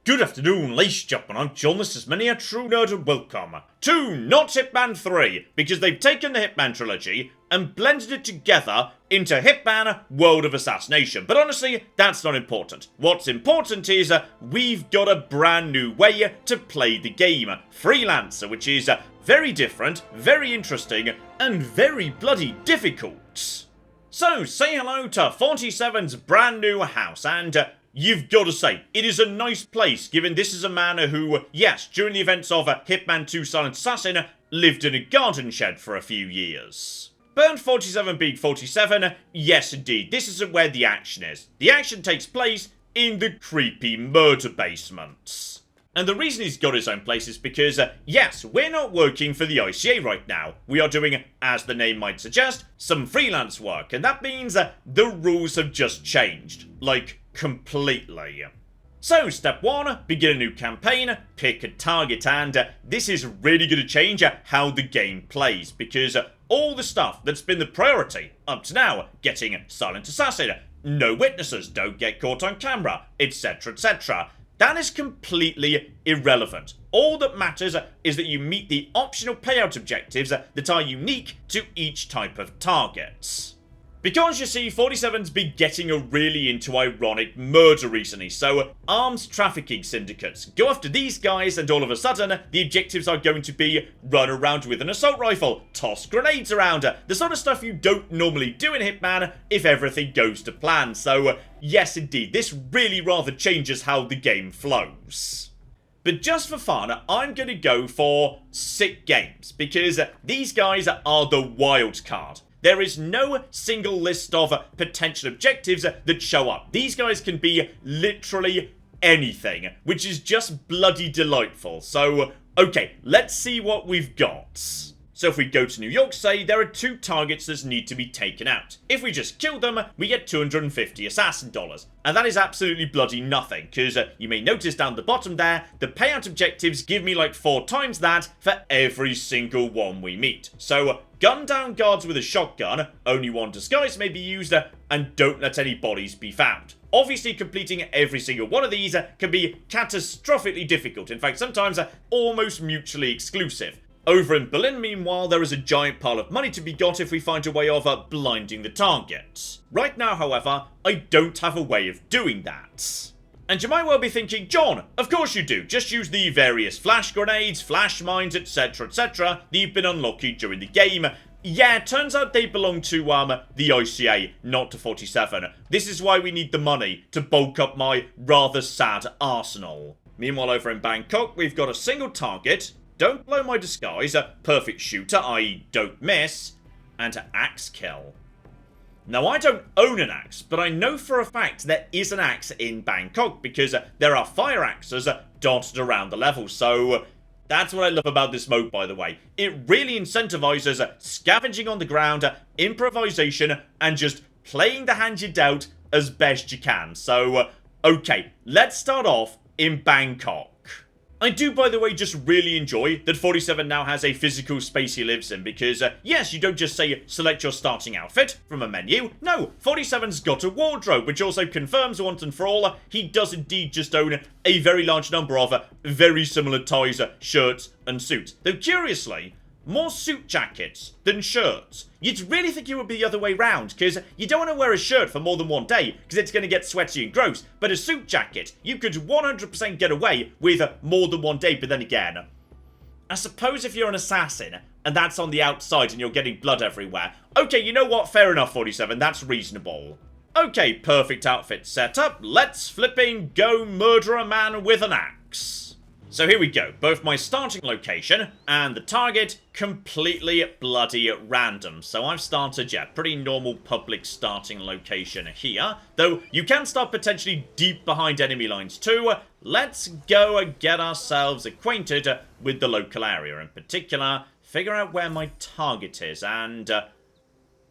Good afternoon, ladies and gentlemen, I'm John, this is many a true nerd, and welcome to not Hitman 3, because they've taken the Hitman trilogy and blended it together into Hitman World of Assassination. But honestly, that's not important. What's important is we've got a brand new way to play the game, Freelancer, which is very different, very interesting, and very bloody difficult. So, say hello to 47's brand new house, and you've got to say, it is a nice place, given this is a man who, yes, during the events of Hitman 2 Silent Assassin, lived in a garden shed for a few years. Burnt 47 being 47, yes indeed, this isn't where the action is. The action takes place in the creepy murder basements. And the reason he's got his own place is because, yes, we're not working for the ICA right now. We are doing, as the name might suggest, some freelance work, and that means the rules have just changed. Like, completely. So, step 1, begin a new campaign, pick a target, and this is really going to change how the game plays, because all the stuff that's been the priority up to now, getting Silent Assassin, no witnesses, don't get caught on camera, etc, etc, that is completely irrelevant. All that matters is that you meet the optional payout objectives that are unique to each type of target. Because you see, 47's been getting really into ironic murder recently, so arms trafficking syndicates go after these guys, and all of a sudden, the objectives are going to be run around with an assault rifle, toss grenades around, the sort of stuff you don't normally do in Hitman if everything goes to plan. So, yes indeed, this really rather changes how the game flows. But just for fun, I'm going to go for sick games, because these guys are the wild card. There is no single list of potential objectives that show up. These guys can be literally anything, which is just bloody delightful. So, okay, let's see what we've got. So if we go to New York, say, there are 2 targets that need to be taken out. If we just kill them, we get 250 assassin dollars. And that is absolutely bloody nothing, because you may notice down the bottom there, the payout objectives give me like 4 times that for every single one we meet. So, gun down guards with a shotgun, only 1 disguise may be used, and don't let any bodies be found. Obviously, completing every single one of these can be catastrophically difficult. In fact, sometimes almost mutually exclusive. Over in Berlin, meanwhile, there is a giant pile of money to be got if we find a way of blinding the target. Right now, however, I don't have a way of doing that. And you might well be thinking, John, of course you do, just use the various flash grenades, flash mines, etc, etc, that you've been unlocking during the game. Yeah, turns out they belong to, the ICA, not to 47. This is why we need the money, to bulk up my rather sad arsenal. Meanwhile, over in Bangkok, we've got a single target, don't blow my disguise, a perfect shooter, i.e. don't miss, and axe kill. Now, I don't own an axe, but I know for a fact there is an axe in Bangkok, because there are fire axes dotted around the level, so that's what I love about this mode, by the way. It really incentivizes scavenging on the ground, improvisation, and just playing the hand you're dealt as best you can. So, okay, let's start off in Bangkok. I do, by the way, just really enjoy that 47 now has a physical space he lives in, because, yes, you don't just say, select your starting outfit from a menu. No, 47's got a wardrobe, which also confirms once and for all, he does indeed just own a very large number of very similar ties, shirts, and suits. Though, curiously, more suit jackets than shirts. You'd really think it would be the other way round, because you don't want to wear a shirt for more than 1 day, because it's going to get sweaty and gross. But a suit jacket, you could 100% get away with more than 1 day. But then again, I suppose if you're an assassin, and that's on the outside and you're getting blood everywhere, okay, you know what, fair enough, 47, that's reasonable. Okay, perfect outfit set up, let's flipping go murder a man with an axe. So here we go, both my starting location and the target completely bloody random. So I've started, yeah, pretty normal public starting location here, though you can start potentially deep behind enemy lines too. Let's go and get ourselves acquainted with the local area, in particular, figure out where my target is, and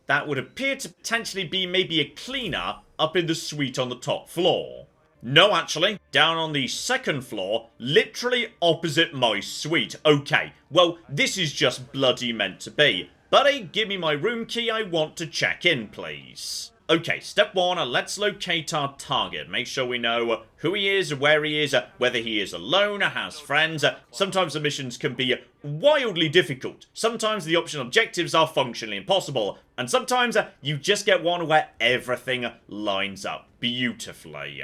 that would appear to potentially be maybe a cleaner up in the suite on the top floor. No, actually, down on the 2nd floor, literally opposite my suite. Okay, well, this is just bloody meant to be. Buddy, give me my room key, I want to check in, please. Okay, step 1, let's locate our target. Make sure we know who he is, where he is, whether he is alone, has friends. Sometimes the missions can be wildly difficult. Sometimes the optional objectives are functionally impossible. And sometimes you just get one where everything lines up beautifully.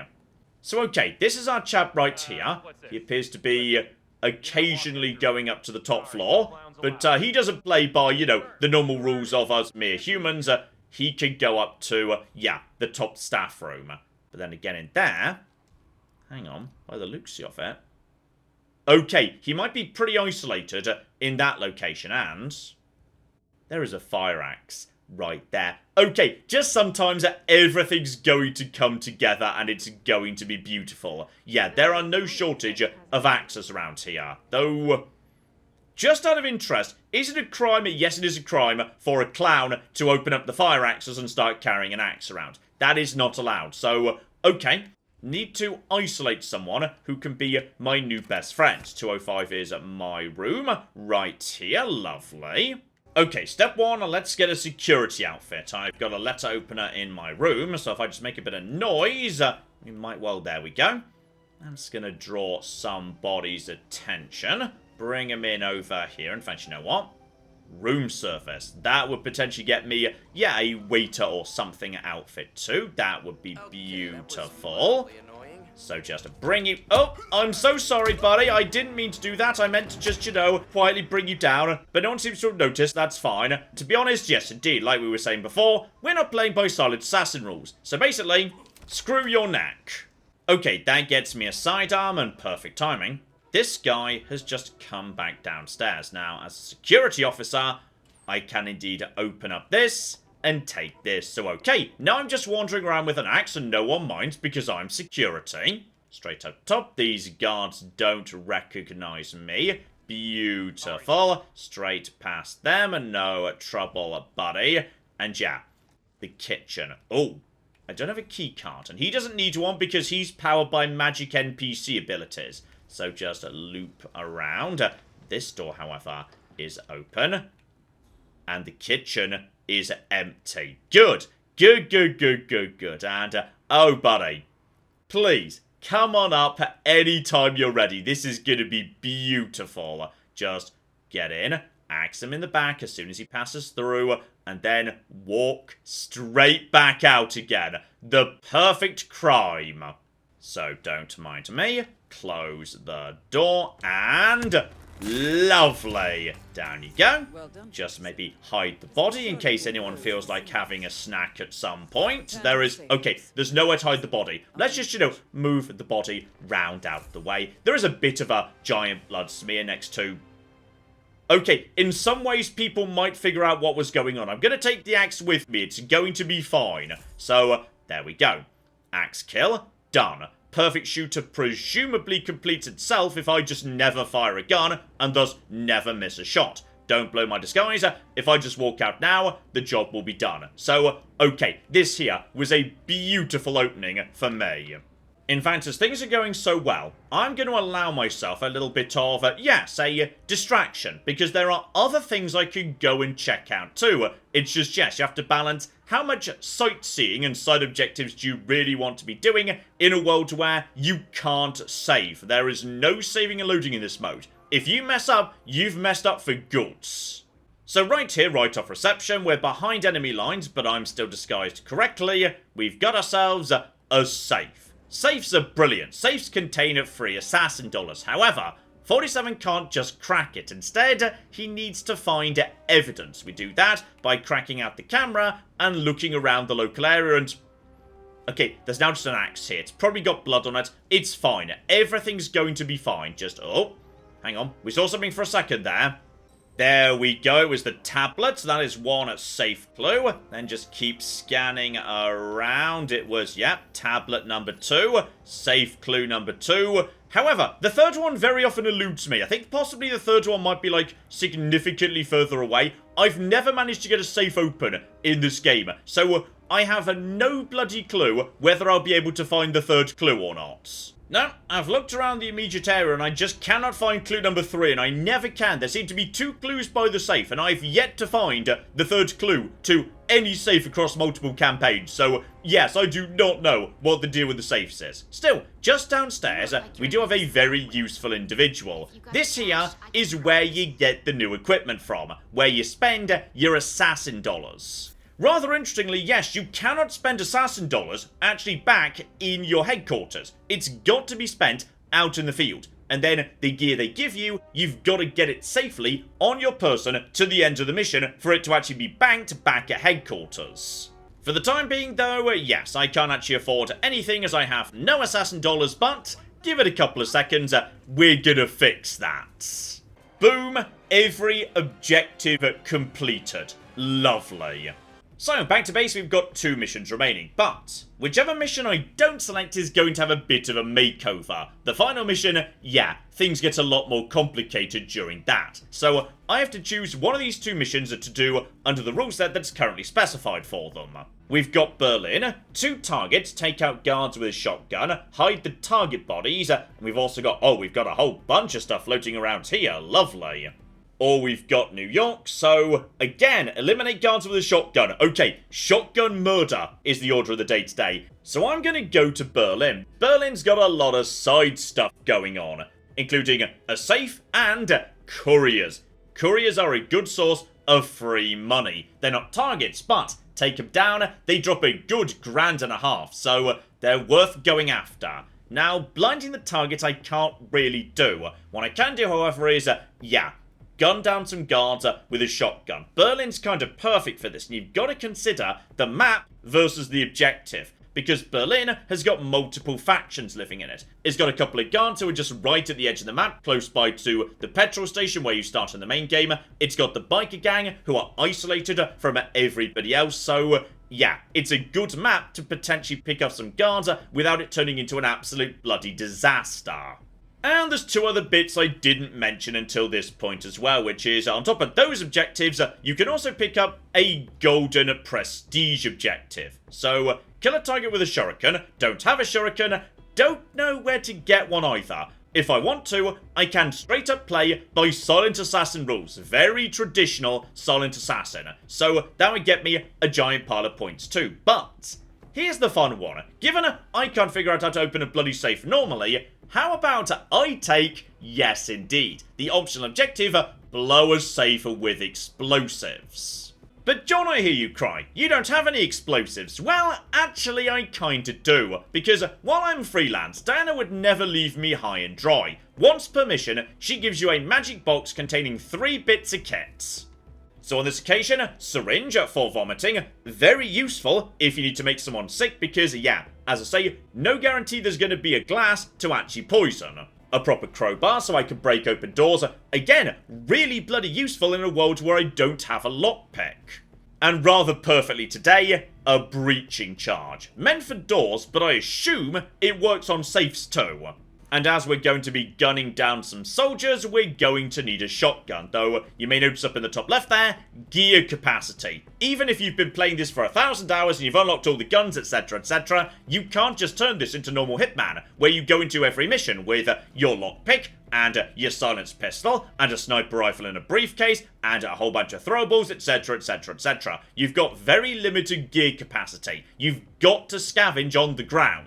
So okay, this is our chap right here. He appears to be occasionally going up to the top floor. But he doesn't play by, you know, the normal rules of us mere humans. He can go up to, the top staff room. But then again in there... Hang on, by the looks of it... Okay, he might be pretty isolated in that location, and... There is a fire axe right there. Okay, just sometimes everything's going to come together and it's going to be beautiful. Yeah, there are no shortage of axes around here. Though... Just out of interest, is it a crime? Yes, it is a crime for a clown to open up the fire axes and start carrying an axe around. That is not allowed. So, okay. Need to isolate someone who can be my new best friend. 205 is my room. Right here. Lovely. Okay, step 1, let's get a security outfit. I've got a letter opener in my room, so if I just make a bit of noise, we might, well, there we go. I'm just going to draw somebody's attention. Bring him in over here. In fact, you know what? Room service. That would potentially get me, a waiter or something outfit too. That would be beautiful. So just bring you... Oh, I'm so sorry, buddy. I didn't mean to do that. I meant to just, you know, quietly bring you down. But no one seems to have noticed. That's fine. To be honest, yes, indeed. Like we were saying before, we're not playing by solid assassin rules. So basically, screw your neck. Okay, that gets me a sidearm and perfect timing. This guy has just come back downstairs. Now, as a security officer, I can indeed open up this and take this. So, okay, now I'm just wandering around with an axe and no one minds because I'm security. Straight up top, these guards don't recognize me. Beautiful. Straight past them and no trouble, buddy. And yeah, the kitchen. Oh, I don't have a key card. And he doesn't need one because he's powered by magic NPC abilities. So just loop around. This door, however, is open. And the kitchen is empty. Good. Good, good, good, good, good. And, oh, buddy. Please, come on up anytime you're ready. This is going to be beautiful. Just get in, axe him in the back as soon as he passes through, and then walk straight back out again. The perfect crime. So don't mind me. Close the door and... Lovely. Down you go. Well done. Just maybe hide the body in case anyone feels like having a snack at some point. There is... Okay, there's nowhere to hide the body. Let's just, you know, move the body round out the way. There is a bit of a giant blood smear next to... Okay, in some ways people might figure out what was going on. I'm going to take the axe with me. It's going to be fine. So, there we go. Axe kill. Done. Perfect shooter presumably completes itself if I just never fire a gun and thus never miss a shot. Don't blow my disguise. If I just walk out now, the job will be done. So, okay, this here was a beautiful opening for me. In fact, as things are going so well, I'm going to allow myself a little bit of, a distraction, because there are other things I could go and check out too. It's just, yes, you have to balance how much sightseeing and side objectives do you really want to be doing in a world where you can't save. There is no saving and loading in this mode. If you mess up, you've messed up for good. So right here, right off reception, we're behind enemy lines, but I'm still disguised correctly. We've got ourselves a safe. Safes are brilliant. Safes contain free assassin dollars. However, 47 can't just crack it. Instead, he needs to find evidence. We do that by cracking out the camera and looking around the local area and... Okay, there's now just an axe here. It's probably got blood on it. It's fine. Everything's going to be fine. Just... Oh, hang on. We saw something for a second there. There we go. It was the tablet. That is one safe clue. Then just keep scanning around. It was, tablet number 2. Safe clue number 2. However, the third one very often eludes me. I think possibly the third one might be, like, significantly further away. I've never managed to get a safe open in this game. So, I have no bloody clue whether I'll be able to find the third clue or not. No, I've looked around the immediate area and I just cannot find clue number 3, and I never can. There seem to be 2 clues by the safe, and I've yet to find the third clue to any safe across multiple campaigns, so yes, I do not know what the deal with the safes is. Still, just downstairs, we do have a very useful individual. This here is where you get the new equipment from, where you spend your assassin dollars. Rather interestingly, yes, you cannot spend assassin dollars actually back in your headquarters. It's got to be spent out in the field. And then the gear they give you, you've got to get it safely on your person to the end of the mission for it to actually be banked back at headquarters. For the time being though, yes, I can't actually afford anything as I have no assassin dollars, but give it a couple of seconds, we're gonna fix that. Boom, every objective completed. Lovely. So, back to base, we've got 2 missions remaining, but whichever mission I don't select is going to have a bit of a makeover. The final mission, yeah, things get a lot more complicated during that. So, I have to choose one of these 2 missions to do under the rule set that's currently specified for them. We've got Berlin, 2 targets, take out guards with a shotgun, hide the target bodies, and we've also got, we've got a whole bunch of stuff floating around here, lovely. Or we've got New York, so, again, eliminate guards with a shotgun. Okay, shotgun murder is the order of the day today. So I'm gonna go to Berlin. Berlin's got a lot of side stuff going on, including a safe and couriers. Couriers are a good source of free money. They're not targets, but take them down, they drop a good $1.5 grand, so they're worth going after. Now, blinding the target I can't really do. What I can do, however, is, gun down some guards with a shotgun. Berlin's kind of perfect for this, and you've got to consider the map versus the objective, because Berlin has got multiple factions living in it. It's got a couple of guards who are just right at the edge of the map, close by to the petrol station where you start in the main game. It's got the biker gang who are isolated from everybody else, so yeah, it's a good map to potentially pick up some guards without it turning into an absolute bloody disaster. And there's 2 other bits I didn't mention until this point as well, which is, on top of those objectives, you can also pick up a golden prestige objective. So, kill a target with a shuriken, don't have a shuriken, don't know where to get one either. If I want to, I can straight up play by Silent Assassin rules. Very traditional Silent Assassin. So, that would get me a giant pile of points too. But here's the fun one. Given I can't figure out how to open a bloody safe normally, how about I take, yes indeed, the optional objective, blow a safe with explosives. But John, I hear you cry, you don't have any explosives. Well, actually I kinda do, because while I'm freelance, Diana would never leave me high and dry. Once per mission, she gives you a magic box containing 3 bits of kit. So on this occasion, syringe for vomiting, very useful if you need to make someone sick because, yeah, as I say, no guarantee there's going to be a glass to actually poison. A proper crowbar so I can break open doors, again, really bloody useful in a world where I don't have a lockpick. And rather perfectly today, a breaching charge. Meant for doors, but I assume it works on safes too. And as we're going to be gunning down some soldiers, we're going to need a shotgun. Though, you may notice up in the top left there, gear capacity. Even if you've been playing this for 1,000 hours and you've unlocked all the guns, etc., you can't just turn this into normal Hitman, where you go into every mission with your lockpick, and your silenced pistol, and a sniper rifle in a briefcase, and a whole bunch of throwables, etc. You've got very limited gear capacity. You've got to scavenge on the ground.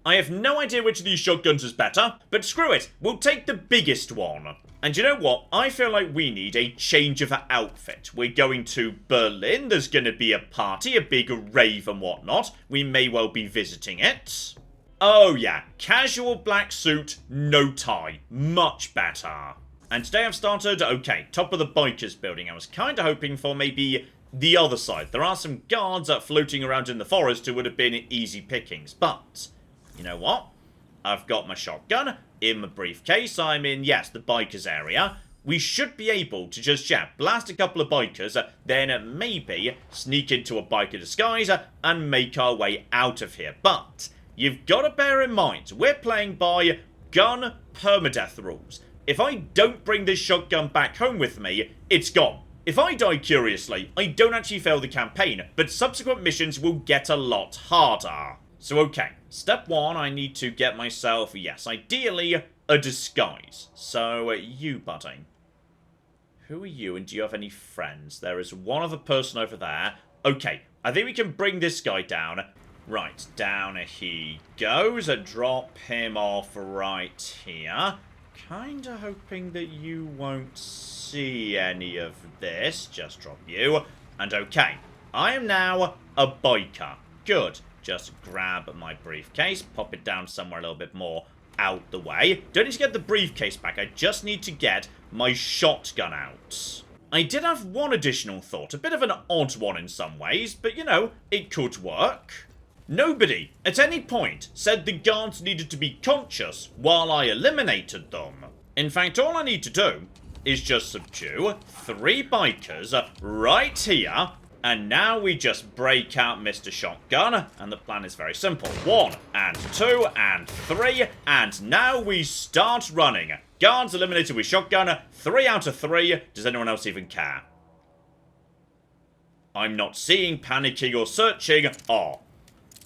I have no idea which of these shotguns is better, but screw it, we'll take the biggest one. And you know what? I feel like we need a change of outfit. We're going to Berlin, there's going to be a party, a big rave and whatnot. We may well be visiting it. Oh yeah, casual black suit, no tie. Much better. And today I've started, okay, top of the bikers building. I was kind of hoping for maybe the other side. There are some guards floating around in the forest who would have been easy pickings, but you know what? I've got my shotgun in my briefcase. I'm in, yes, the bikers area. We should be able to just, blast a couple of bikers, then maybe sneak into a biker disguise and make our way out of here. But you've got to bear in mind, we're playing by gun permadeath rules. If I don't bring this shotgun back home with me, it's gone. If I die curiously, I don't actually fail the campaign, but subsequent missions will get a lot harder. So okay, step 1, I need to get myself, yes, ideally, a disguise. So, you, buddy. Who are you, and do you have any friends? There is one other person over there. Okay, I think we can bring this guy down. Right, down he goes. Drop him off right here. Kinda hoping that you won't see any of this. Just drop you. And okay, I am now a biker. Good. Just grab my briefcase, pop it down somewhere a little bit more out the way. Don't need to get the briefcase back, I just need to get my shotgun out. I did have one additional thought, a bit of an odd one in some ways, but you know, it could work. Nobody, at any point, said the guards needed to be conscious while I eliminated them. In fact, all I need to do is just subdue 3 bikers right here, and now we just break out Mr. Shotgun, and the plan is very simple. 1, and 2, and 3, and now we start running. Guards eliminated with shotgun, 3 out of 3. Does anyone else even care? I'm not seeing, panicking, or searching. Oh,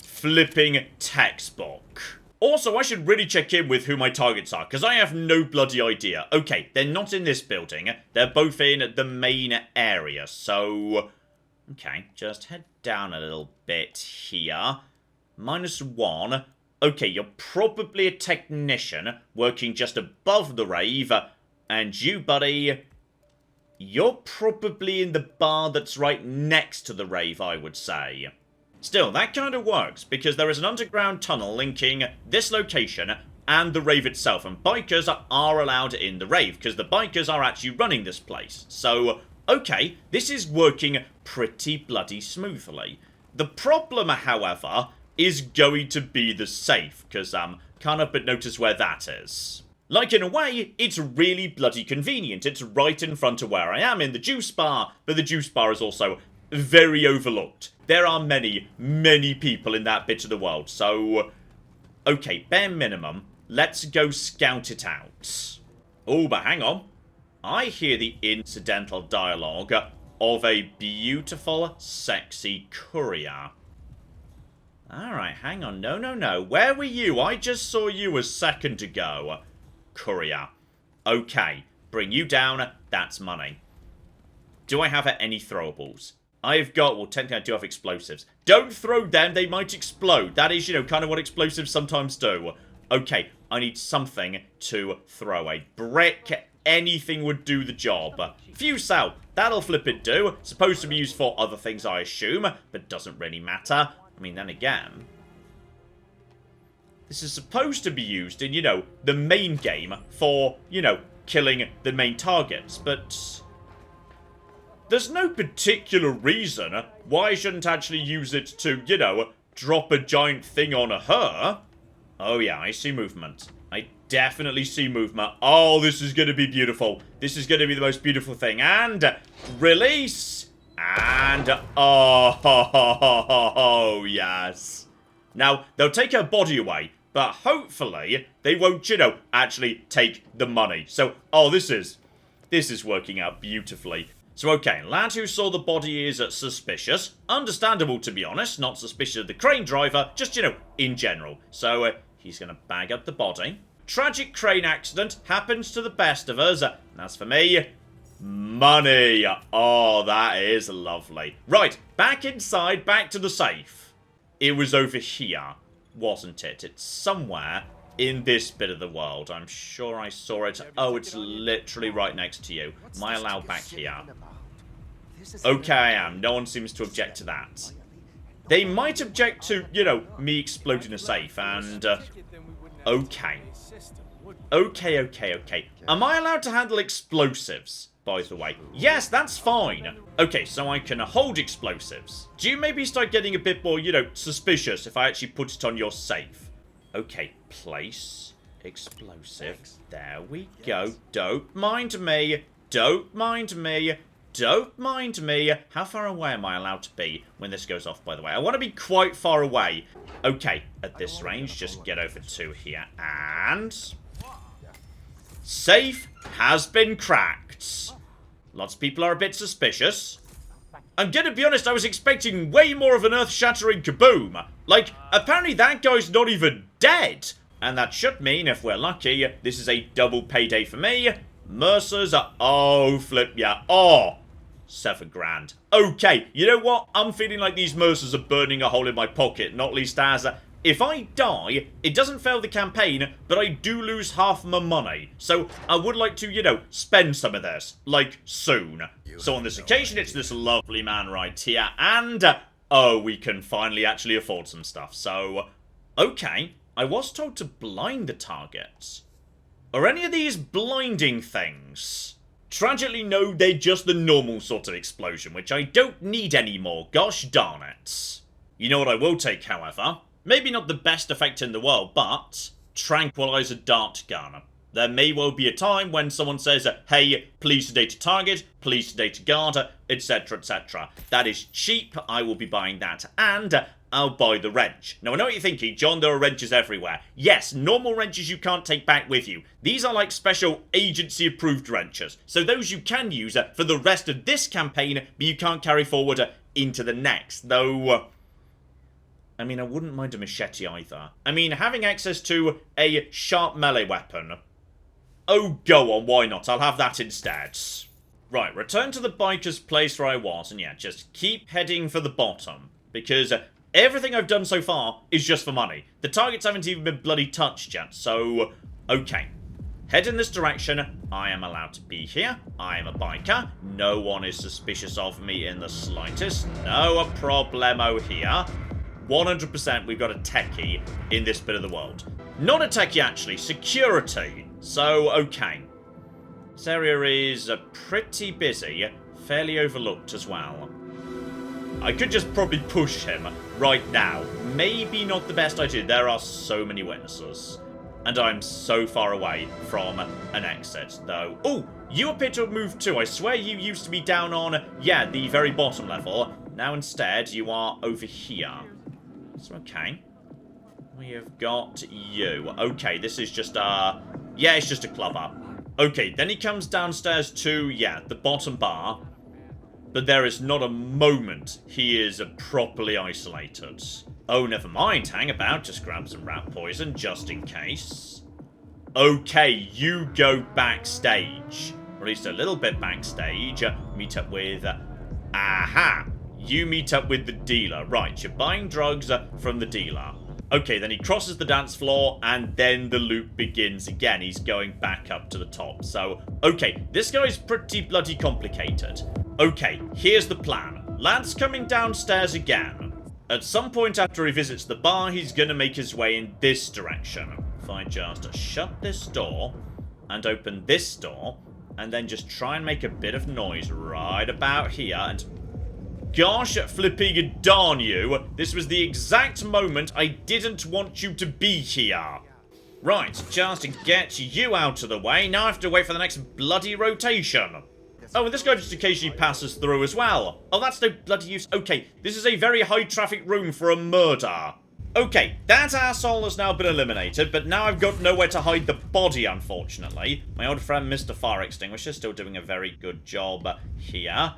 flipping textbook. Also, I should really check in with who my targets are, because I have no bloody idea. Okay, they're not in this building. They're both in the main area, so... Okay, just head down a little bit here. -1. Okay, you're probably a technician working just above the rave. And you, buddy, you're probably in the bar that's right next to the rave, I would say. Still, that kind of works, because there is an underground tunnel linking this location and the rave itself. And bikers are allowed in the rave, because the bikers are actually running this place. So... okay, this is working pretty bloody smoothly. The problem, however, is going to be the safe, because can't help but notice where that is. Like, in a way, it's really bloody convenient. It's right in front of where I am in the juice bar, but the juice bar is also very overlooked. There are many, many people in that bit of the world, so... okay, bare minimum, let's go scout it out. Oh, but hang on. I hear the incidental dialogue of a beautiful, sexy courier. Alright, hang on. No, no, no. Where were you? I just saw you a second ago. Courier. Okay, bring you down. That's money. Do I have any throwables? I've got... well, technically I do have explosives. Don't throw them. They might explode. That is, you know, kind of what explosives sometimes do. Okay, I need something to throw. A brick... anything would do the job. Fuse cell, that'll flip it do. Supposed to be used for other things, I assume, but doesn't really matter. I mean, then again, this is supposed to be used in, you know, the main game for, you know, killing the main targets, but there's no particular reason why I shouldn't actually use it to, you know, drop a giant thing on her. Oh yeah, I see movement. I definitely see movement. Oh, this is going to be beautiful. This is going to be the most beautiful thing. And release. And oh, yes. Now, they'll take her body away, but hopefully they won't, you know, actually take the money. So, oh, this is working out beautifully. So, okay, lad who saw the body is suspicious. Understandable, to be honest. Not suspicious of the crane driver, just, you know, in general. So, he's going to bag up the body. Tragic crane accident happens to the best of us. As for me, money. Oh, that is lovely. Right, back inside, back to the safe. It was over here, wasn't it? It's somewhere in this bit of the world. I'm sure I saw it. Oh, it's literally right next to you. Am I allowed back here? Okay, I am. No one seems to object to that. They might object to, you know, me exploding a safe, and, okay. Okay. Am I allowed to handle explosives, by the way? Yes, that's fine. Okay, so I can hold explosives. Do you maybe start getting a bit more, you know, suspicious if I actually put it on your safe? Okay, place explosive. There we go. Don't mind me. Don't mind me. Don't mind me. How far away am I allowed to be when this goes off, by the way? I want to be quite far away. Okay, at this range, just get over to here and... safe has been cracked. Lots of people are a bit suspicious. I'm gonna be honest, I was expecting way more of an earth-shattering kaboom. Like, apparently that guy's not even dead. And that should mean, if we're lucky, this is a double payday for me. Mercers are... oh, flip, yeah. Oh, 7 grand. Okay, you know what? I'm feeling like these mercers are burning a hole in my pocket, not least as... if I die, it doesn't fail the campaign, but I do lose half my money. So I would like to, you know, spend some of this, like, soon. So on this occasion, it's this lovely man right here, and, oh, we can finally actually afford some stuff. So, okay, I was told to blind the targets. Are any of these blinding things? Tragically, no, they're just the normal sort of explosion, which I don't need anymore, gosh darn it. You know what I will take, however? Maybe not the best effect in the world, but tranquilizer dart gun. There may well be a time when someone says, hey, please sedate a target, please sedate a guard, etc, etc. That is cheap, I will be buying that, and I'll buy the wrench. Now I know what you're thinking, John, there are wrenches everywhere. Yes, normal wrenches you can't take back with you. These are like special agency approved wrenches. So those you can use for the rest of this campaign, but you can't carry forward into the next. Though... I mean, I wouldn't mind a machete either. I mean, having access to a sharp melee weapon. Oh, go on, why not? I'll have that instead. Right, return to the biker's place where I was, and yeah, just keep heading for the bottom. Because everything I've done so far is just for money. The targets haven't even been bloody touched yet, so... okay. Head in this direction. I am allowed to be here. I am a biker. No one is suspicious of me in the slightest. No problemo here. 100% we've got a techie in this bit of the world. Not a techie, actually. Security. So, okay. This area is pretty busy. Fairly overlooked as well. I could just probably push him right now. Maybe not the best idea. There are so many witnesses. And I'm so far away from an exit, though. Oh, you appear to have moved too. I swear you used to be down on, yeah, the very bottom level. Now instead, you are over here. So, okay. We have got you. Okay, this is just a... yeah, it's just a clubber. Okay, then he comes downstairs to, yeah, the bottom bar. But there is not a moment he is properly isolated. Oh, never mind. Hang about. Just grab some rat poison, just in case. Okay, you go backstage. Or at least a little bit backstage. Meet up with... aha! You meet up with the dealer. Right, you're buying drugs from the dealer. Okay, then he crosses the dance floor, and then the loop begins again. He's going back up to the top. So, okay, this guy's pretty bloody complicated. Okay, here's the plan. Lad's coming downstairs again. At some point after he visits the bar, he's going to make his way in this direction. If I just shut this door, and open this door, and then just try and make a bit of noise right about here, and... gosh flipping darn you, this was the exact moment I didn't want you to be here. Right, just to get you out of the way, now I have to wait for the next bloody rotation. Oh, and this guy just occasionally passes through as well. Oh, that's no bloody use. Okay, this is a very high traffic room for a murder. Okay, that asshole has now been eliminated, but now I've got nowhere to hide the body, unfortunately. My old friend Mr. Fire Extinguisher is still doing a very good job here.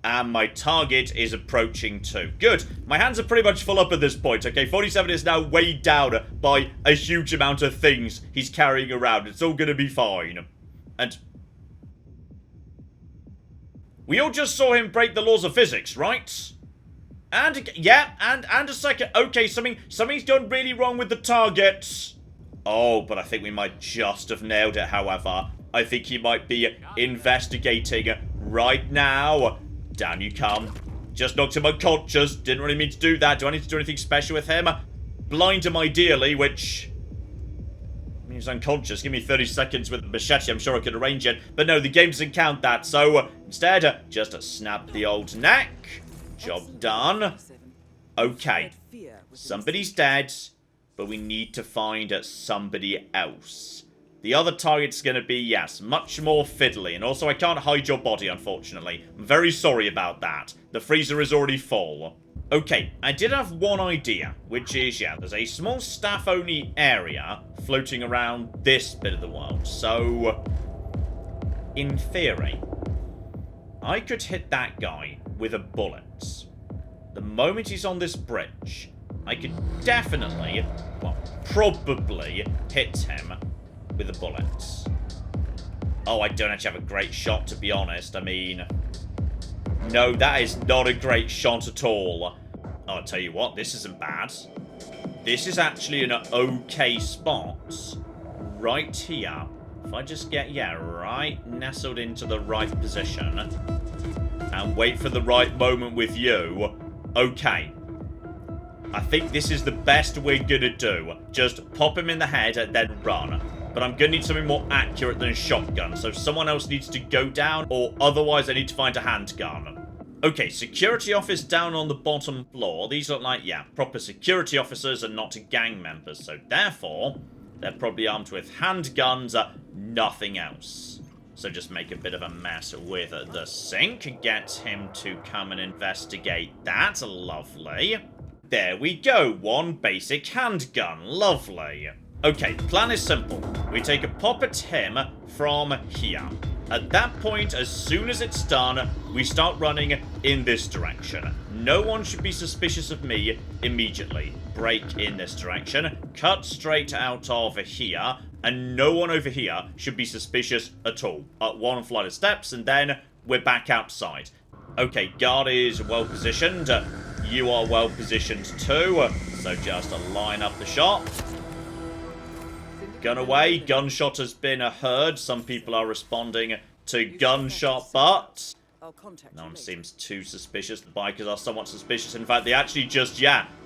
And my target is approaching too. Good. My hands are pretty much full up at this point, okay? 47 is now weighed down by a huge amount of things he's carrying around. It's all gonna be fine. And... we all just saw him break the laws of physics, right? And, yeah, and a second. Okay, something's gone really wrong with the target. Oh, but I think we might just have nailed it, however. I think he might be investigating right now. Down you come. Just knocked him unconscious. Didn't really mean to do that. Do I need to do anything special with him? Blind him ideally, which... I mean, he's unconscious. Give me 30 seconds with the machete. I'm sure I could arrange it. But no, the game doesn't count that. So, instead, just snap the old neck. Job done. Okay. Somebody's dead. But we need to find somebody else. The other target's going to be, yes, much more fiddly. And also, I can't hide your body, unfortunately. I'm very sorry about that. The freezer is already full. Okay, I did have one idea, which is, yeah, there's a small staff-only area floating around this bit of the world. So, in theory, I could hit that guy with a bullet. The moment he's on this bridge, I could definitely, well, probably hit him with a bullet. Oh, I don't actually have a great shot, to be honest. I mean, No, that is not a great shot at all. Oh, I'll tell you what, this isn't bad. This is actually an okay spot. Right here. If I just get, right nestled into the right position. And wait for the right moment with you. Okay. I think this is the best we're gonna do. Just pop him in the head and then run. But I'm gonna need something more accurate than a shotgun. So someone else needs to go down, or otherwise I need to find a handgun. Okay, security office down on the bottom floor. These look like, proper security officers and not gang members. So therefore, they're probably armed with handguns, nothing else. So just make a bit of a mess with the sink. Get him to come and investigate that. Lovely. There we go. One basic handgun. Lovely. Okay, plan is simple. We take a pop at him from here. At that point, as soon as it's done, we start running in this direction. No one should be suspicious of me immediately. Break in this direction, cut straight out of here, and no one over here should be suspicious at all. Up one flight of steps, and then we're back outside. Okay, guard is well positioned. You are well positioned too, so just line up the shot. Gun away. Gunshot has been heard. Some people are responding to gunshot, but no one seems too suspicious. The bikers are somewhat suspicious. In fact, they actually just,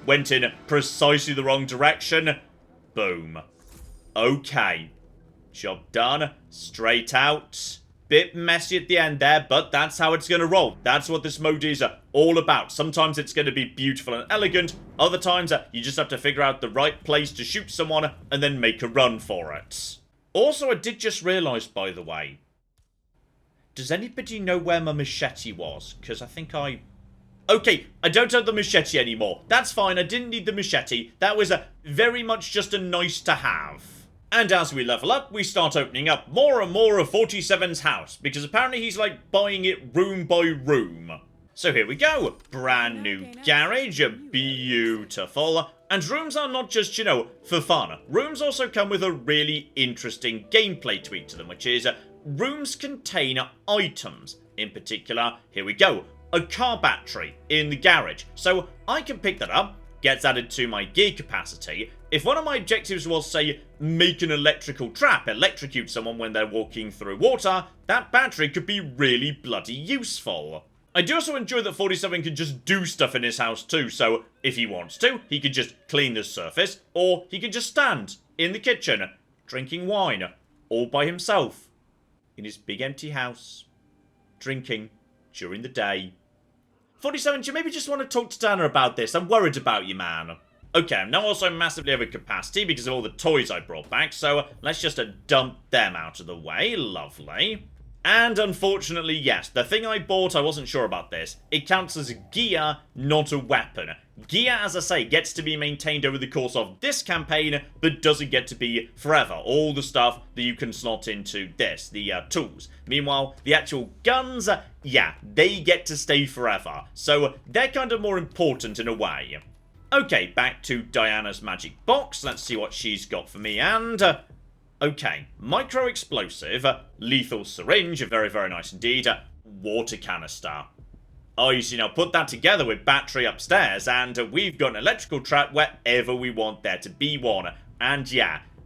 went in precisely the wrong direction. Boom. Okay. Job done. Straight out. Bit messy at the end there, but that's how it's going to roll. That's what this mode is all about. Sometimes it's going to be beautiful and elegant. Other times, you just have to figure out the right place to shoot someone and then make a run for it. Also, I did just realise, by the way, does anybody know where my machete was? Because I think Okay, I don't have the machete anymore. That's fine, I didn't need the machete. That was very much just a nice to have. And as we level up, we start opening up more and more of 47's house, because apparently he's like buying it room by room. So here we go. Brand new garage, beautiful. And rooms are not just, for fun. Rooms also come with a really interesting gameplay tweak to them, which is rooms contain items. In particular, here we go, a car battery in the garage. So I can pick that up, gets added to my gear capacity. If one of my objectives was, say, make an electrical trap, electrocute someone when they're walking through water, that battery could be really bloody useful. I do also enjoy that 47 can just do stuff in his house too, so if he wants to, he could just clean the surface, or he could just stand in the kitchen, drinking wine, all by himself, in his big empty house, drinking during the day. 47, do you maybe just want to talk to Tanner about this? I'm worried about you, man. Okay, I'm now also massively over capacity because of all the toys I brought back, so let's just dump them out of the way. Lovely. And unfortunately, yes, the thing I bought, I wasn't sure about this. It counts as gear, not a weapon. Gear, as I say, gets to be maintained over the course of this campaign, but doesn't get to be forever. All the stuff that you can slot into this, the tools. Meanwhile, the actual guns, they get to stay forever. So they're kind of more important in a way. Okay, back to Diana's magic box. Let's see what she's got for me. And, okay, micro-explosive, lethal syringe, very, very nice indeed, water canister. Oh, you see, now put that together with battery upstairs, and we've got an electrical trap wherever we want there to be one. And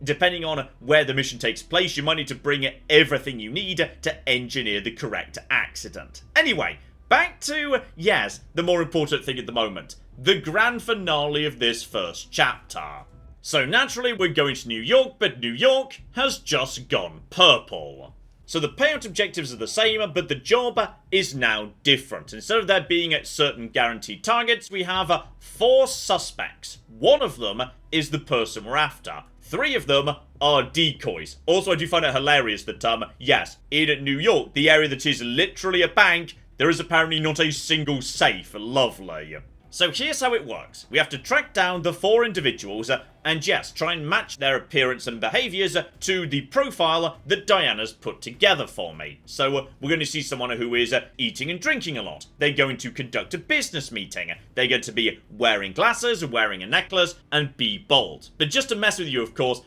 depending on where the mission takes place, you might need to bring everything you need to engineer the correct accident. Anyway, back to, the more important thing at the moment. The grand finale of this first chapter. So naturally we're going to New York, but New York has just gone purple. So the payout objectives are the same, but the job is now different. Instead of there being certain guaranteed targets, we have 4 suspects. One of them is the person we're after. 3 of them are decoys. Also, I do find it hilarious that, in New York, the area that is literally a bank, there is apparently not a single safe. Lovely. So here's how it works. We have to track down the 4 individuals and try and match their appearance and behaviours to the profile that Diana's put together for me. So we're going to see someone who is eating and drinking a lot. They're going to conduct a business meeting. They're going to be wearing glasses, wearing a necklace, and be bald. But just to mess with you, of course,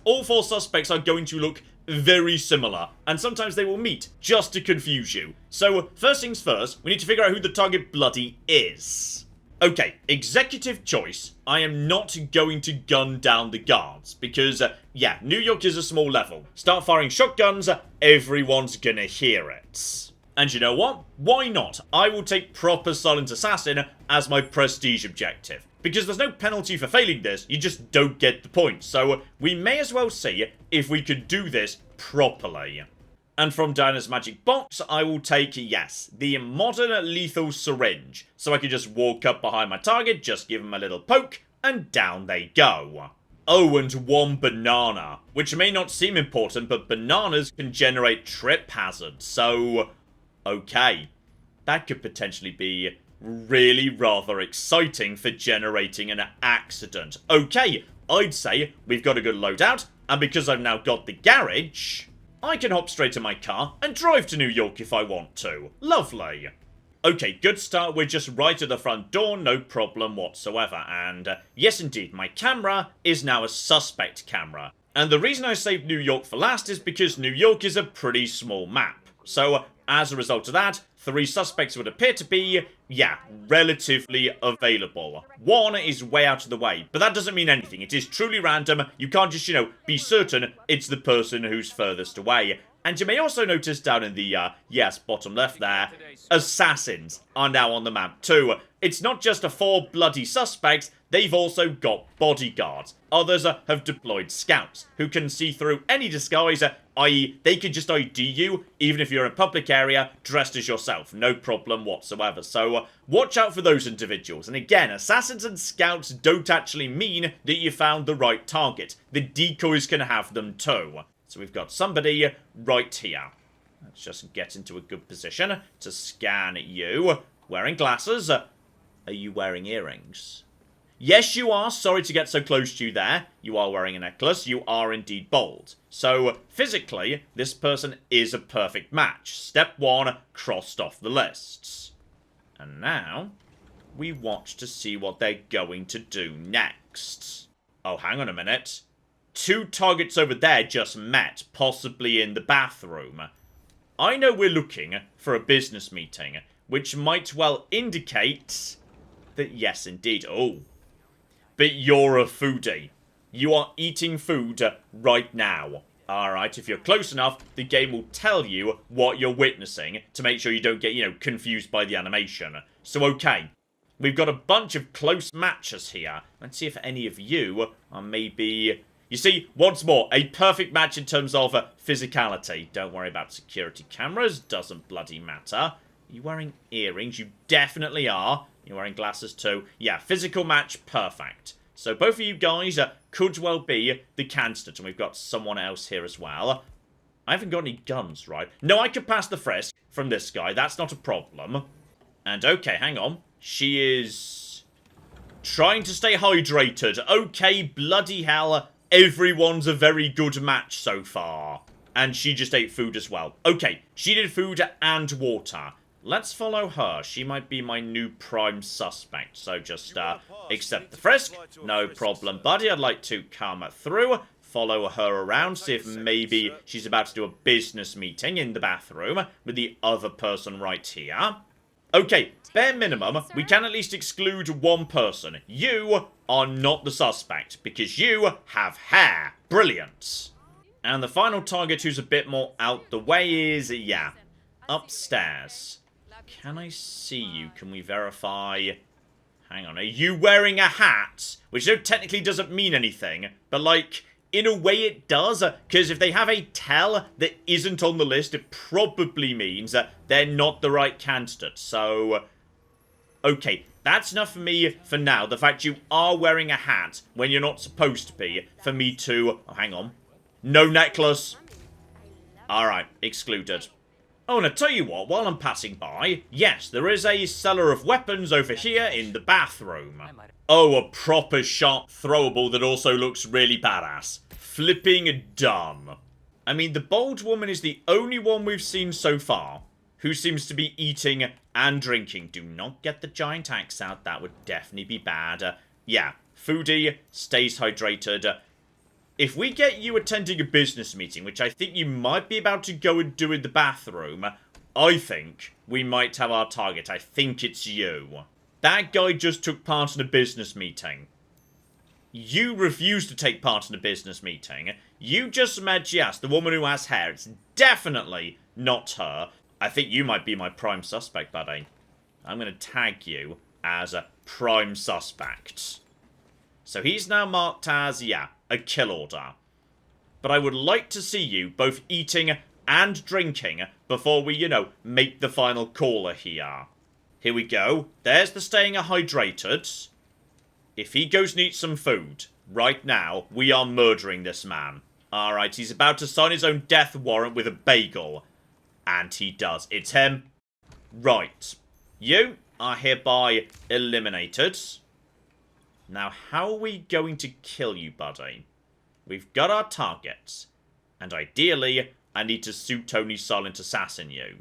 all 4 suspects are going to look very similar, and sometimes they will meet just to confuse you. So, first things first, we need to figure out who the target bloody is. Okay, executive choice. I am not going to gun down the guards, because, yeah, New York is a small level. Start firing shotguns, everyone's gonna hear it. And you know what? Why not? I will take proper silent assassin as my prestige objective. Because there's no penalty for failing this, you just don't get the points. So we may as well see if we could do this properly. And from Diana's magic box, I will take, yes, the modern lethal syringe. So I can just walk up behind my target, just give them a little poke, and down they go. Oh, and one banana. Which may not seem important, but bananas can generate trip hazards. So, okay. That could potentially be really rather exciting for generating an accident. Okay, I'd say we've got a good loadout, and because I've now got the garage, I can hop straight to my car and drive to New York if I want to. Lovely. Okay, good start. We're just right at the front door, no problem whatsoever. And yes, indeed, my camera is now a suspect camera. And the reason I saved New York for last is because New York is a pretty small map. So, as a result of that, 3 suspects would appear to be, yeah, relatively available. One is way out of the way, but that doesn't mean anything. It is truly random. You can't just, be certain it's the person who's furthest away. And you may also notice down in the, yes, bottom left there, assassins are now on the map too. It's not just a 4 bloody suspects, they've also got bodyguards. Others have deployed scouts, who can see through any disguise, i.e. they can just ID you, even if you're in a public area, dressed as yourself. No problem whatsoever. So, watch out for those individuals. And again, assassins and scouts don't actually mean that you found the right target. The decoys can have them too. So we've got somebody right here. Let's just get into a good position to scan you. Wearing glasses. Are you wearing earrings? Yes, you are. Sorry to get so close to you there. You are wearing a necklace. You are indeed bald. So, physically, this person is a perfect match. Step 1, crossed off the lists. And now, we watch to see what they're going to do next. Oh, hang on a minute. 2 targets over there just met, possibly in the bathroom. I know we're looking for a business meeting, which might well indicate that yes, indeed. Oh. But you're a foodie. You are eating food right now. Alright, if you're close enough, the game will tell you what you're witnessing to make sure you don't get, confused by the animation. So, okay. We've got a bunch of close matches here. Let's see if any of you are maybe... You see, once more, a perfect match in terms of physicality. Don't worry about security cameras. Doesn't bloody matter. Are you wearing earrings? You definitely are. You're wearing glasses too. Yeah, physical match, perfect. So both of you guys could well be the candidate. And we've got someone else here as well. I haven't got any guns, right? No, I could pass the frisk from this guy. That's not a problem. And okay, hang on. She is trying to stay hydrated. Okay, bloody hell. Everyone's a very good match so far. And she just ate food as well. Okay, she did food and water. Let's follow her. She might be my new prime suspect. So just accept the frisk. No problem, buddy. I'd like to come through. Follow her around. See if maybe she's about to do a business meeting in the bathroom with the other person right here. Okay, bare minimum, we can at least exclude one person. You are not the suspect, because you have hair. Brilliant. And the final target who's a bit more out the way is, yeah, upstairs. Can I see you? Can we verify? Hang on, are you wearing a hat? Which technically doesn't mean anything, but like... in a way it does, because if they have a tell that isn't on the list, it probably means that they're not the right candidate. So, okay, that's enough for me for now. The fact you are wearing a hat when you're not supposed to be, for me to... oh, hang on. No necklace. Alright, excluded. Oh, and I tell you what, while I'm passing by, yes, there is a seller of weapons over here in the bathroom. Oh, a proper sharp throwable that also looks really badass. Flipping done. I mean, the bald woman is the only one we've seen so far who seems to be eating and drinking. Do not get the giant axe out. That would definitely be bad. Yeah, foodie, stays hydrated. if we get you attending a business meeting, which I think you might be about to go and do in the bathroom, I think we might have our target. I think it's you. That guy just took part in a business meeting. You refused to take part in a business meeting. You just met, yes, the woman who has hair. It's definitely not her. I think you might be my prime suspect, buddy. I'm going to tag you as a prime suspect. So he's now marked as, yeah, a kill order. But I would like to see you both eating and drinking before we, you know, make the final caller here. Here we go. There's the staying hydrated. If he goes and eats some food, right now, we are murdering this man. Alright, he's about to sign his own death warrant with a bagel. And he does. It's him. Right. You are hereby eliminated. Now, how are we going to kill you, buddy? We've got our targets. And ideally, I need to suit Tony Silent Assassin you.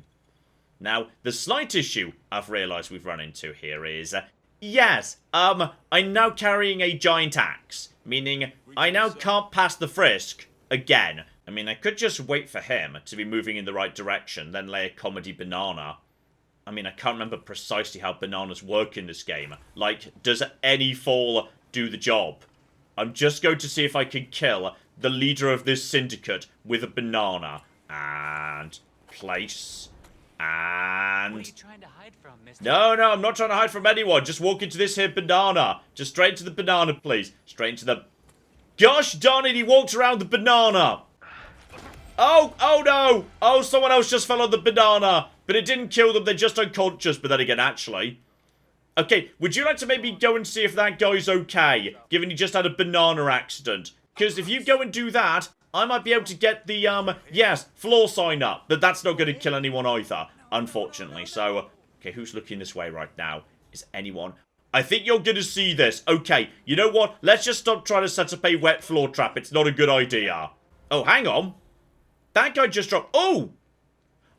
Now, the slight issue I've realised we've run into here is... yes, I'm now carrying a giant axe, meaning I now can't pass the frisk again. I mean, I could just wait for him to be moving in the right direction, then lay a comedy banana. I mean, I can't remember precisely how bananas work in this game. Like, does any fall do the job? I'm just going to see if I can kill the leader of this syndicate with a banana. And place... and... What are you trying to hide from, mister? No, I'm not trying to hide from anyone. Just walk into this here banana. Just straight into the banana, please. Straight into the... gosh darn it, he walked around the banana. Oh no. Oh, someone else just fell on the banana. But it didn't kill them, they're just unconscious. But then again, actually... okay, would you like to maybe go and see if that guy's okay, given he just had a banana accident? Because if you go and do that... I might be able to get the, yes, floor sign up. But that's not going to kill anyone either, unfortunately. So, okay, who's looking this way right now? Is anyone? I think you're going to see this. Okay, you know what? Let's just stop trying to set up a wet floor trap. It's not a good idea. Oh, hang on. That guy just dropped... oh!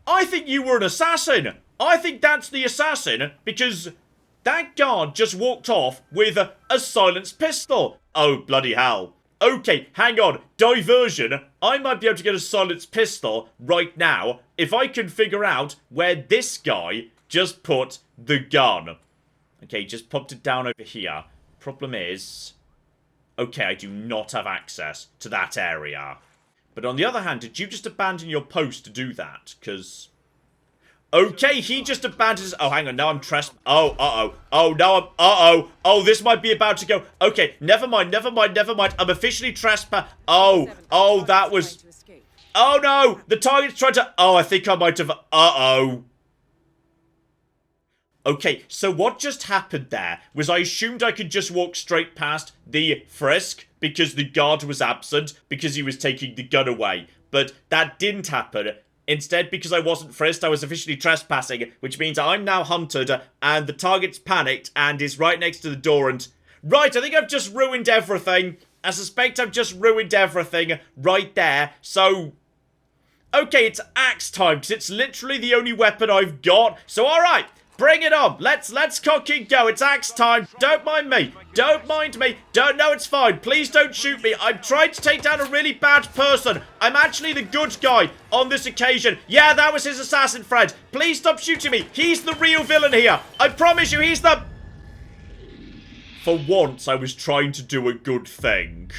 I think you were an assassin. I think that's the assassin because that guard just walked off with a silenced pistol. Oh, bloody hell. Okay, hang on. Diversion. I might be able to get a silenced pistol right now if I can figure out where this guy just put the gun. Okay, just popped it down over here. Problem is... okay, I do not have access to that area. But on the other hand, did you just abandon your post to do that? Because... okay, he just abandons... oh, hang on, now I'm oh, oh, no, oh, this might be about to go... okay, never mind, I'm officially trespass... oh, that was... oh, no, the target's trying to... oh, I think I might have... okay, so what just happened there was I assumed I could just walk straight past the frisk because the guard was absent because he was taking the gun away. But that didn't happen. Instead, because I wasn't frisked, I was officially trespassing, which means I'm now hunted, and the target's panicked, and is right next to the door, and... right, I think I've just ruined everything. I suspect I've just ruined everything right there, so... okay, it's axe time, because it's literally the only weapon I've got, so alright! Bring it on. Let's cock and go. It's axe time. Don't mind me. Don't mind me. No, it's fine. Please don't shoot me. I'm trying to take down a really bad person. I'm actually the good guy on this occasion. Yeah, that was his assassin friend. Please stop shooting me. He's the real villain here. I promise you, he's the... for once, I was trying to do a good thing.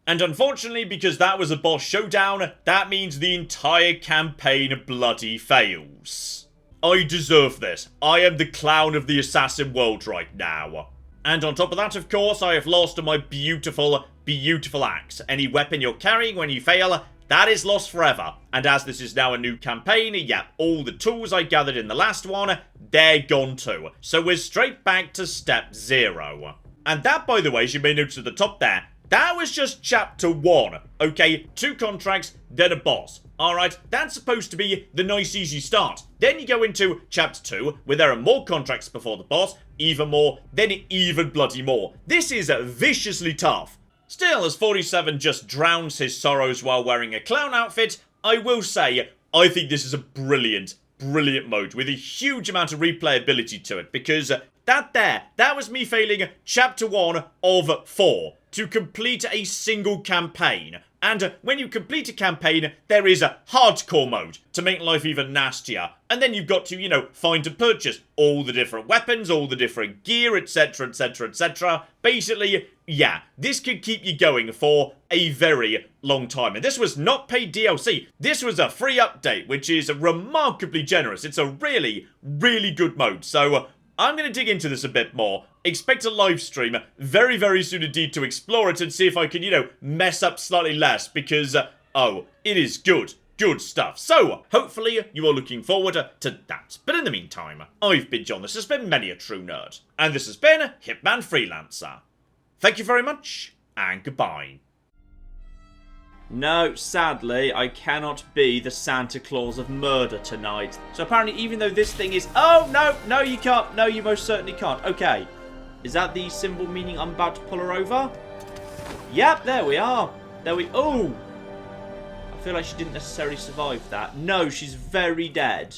And unfortunately, because that was a boss showdown, that means the entire campaign bloody fails. I deserve this. I am the clown of the assassin world right now. And on top of that, of course, I have lost my beautiful, beautiful axe. Any weapon you're carrying when you fail, that is lost forever. And as this is now a new campaign, yeah, all the tools I gathered in the last one, they're gone too. So we're straight back to step 0. And that, by the way, as you may notice at the top there, that was just chapter 1. Okay, 2 contracts, then a boss. Alright, that's supposed to be the nice easy start. Then you go into chapter 2, where there are more contracts before the boss, even more, then even bloody more. This is viciously tough. Still, as 47 just drowns his sorrows while wearing a clown outfit, I will say, I think this is a brilliant, brilliant mode with a huge amount of replayability to it, because that was me failing chapter 1 of 4. to complete a single campaign. And when you complete a campaign, there is a hardcore mode to make life even nastier. And then you've got to, find and purchase all the different weapons, all the different gear, etc, etc, etc. Basically, yeah, this could keep you going for a very long time. And this was not paid DLC. This was a free update, which is remarkably generous. It's a really, really good mode. So I'm going to dig into this a bit more. Expect a live stream very, very soon indeed to explore it and see if I can, mess up slightly less because, it is good. Good stuff. So, hopefully you are looking forward to that. But in the meantime, I've been John, this has been Many a True Nerd, and this has been Hitman Freelancer. Thank you very much, and goodbye. No, sadly, I cannot be the Santa Claus of murder tonight. So apparently, even though this thing is... Oh, no, you can't. No, you most certainly can't. Okay. Is that the symbol meaning I'm about to pull her over? Yep, there we are. Oh! I feel like she didn't necessarily survive that. No, she's very dead.